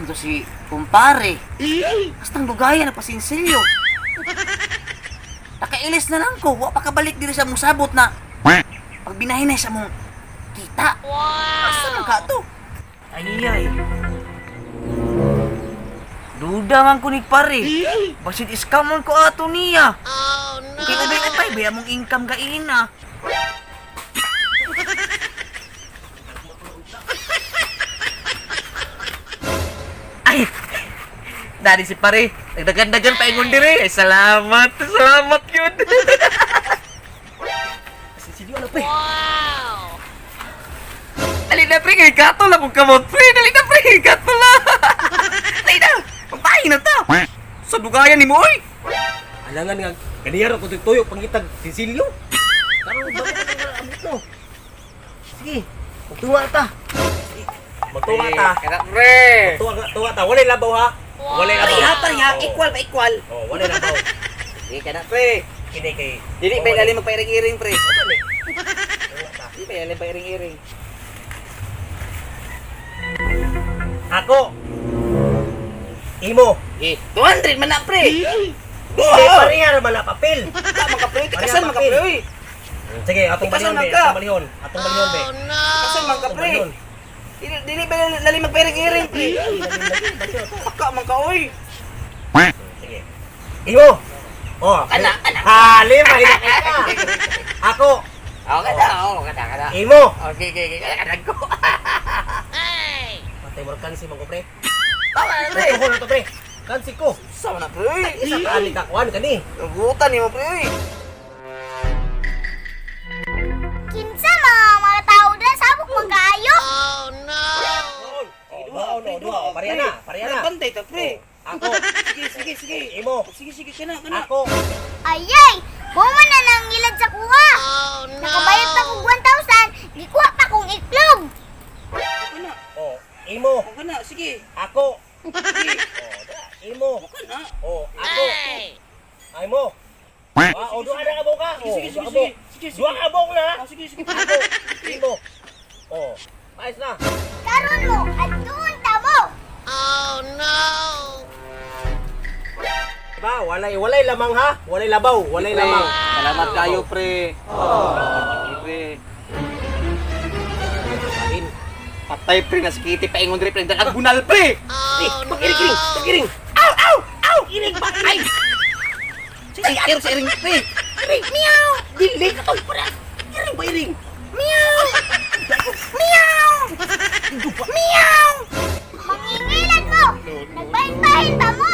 man to si kumpare. Bastang dugaya na pasinsilyo. Nakailis na lang ko, wa pa kabalik diri sa mong sabot na pag binahinay sa mong kita. Asa man ka to? Ay. Duda man ko ni pare. Basit scam man ko ato niya. Kaya ubay-ubay ba mong income ka ina? Ay! Dari si pare, nagdagan-dagan pa ingon dire. Ay, salamat yun. Sinsilyo na pre. Wow! Dali na pre, kay kato lang kung kamot pre. Dali na pre, kay kato lang. Dali na, magpahin na ta. Sa dugayan ni mo oy. Alangan nga, ganyan ako tuyo pangitag sinsilyo. Karon ba ko abot no? Sige, magtuwa ta. Magtuwa ta. Kada pre. Tuwa ta. Walay labaw ha. Walay labaw. Ay, hapar ya, equal. Oh, walay labaw. Sige, kada pre. Kini kay. Dili ba dali magpairing-iring pre? Ano ni? Dili ba dali magpairing-iring? Ako. Imo. 200 man na pre. Pareha naman na papel. Ka man ka pre, kasan man ka pre. Oy. Sige, atong Ikasan balihon be. magka. Atong balihon be. Kasan man ka Atong pre. balihon. Dili ba dali magpairing-iring pre? Ka man ka oy. Sige. Imo. Oh, Kana. Halim, mahina ka. Ako. Kada. Imo. Okay. Kada ko. Patay mo kansi mo ko pre. Tama na pre. Ito ko na to pre. Kansi ko. Sama na pre. Isa ka ali ka kuan kani. Nagutan ni mo pre. Kinsa mga tao na sabok magkaayo? Dua. Pariana. Bantay ta pre. Ako. Sige. Imo. Sige kana. Ako. Ayay! Human na nang ngilad sa kuha. Nakabayad pa kong 1,000, gikuha pa kong iklog. Kana. Oh, imo. Kana sige. Ako. Sige. Imo. Kana. Oh, ako. Ay mo. Ah, o duha na kabong ka. Sige. Duha kabong na. Sige. Ako. Imo. Oh, ayos na. Karon mo, adun ta mo. Diba? Walay lamang ha. Walay labaw. Walay lamang. Salamat kayo pre. Pre. Kain. Patay pre na si Kitty paingon dire pre. Agunal pre. Pagiring. Ow! Iring ba? Ay! Sige, sa iring pre. Iring. Meow! Dili ka to pre. Iring ba iring? Meow! Meow! Mangingilan mo! Nagbahin-bahin pa mo!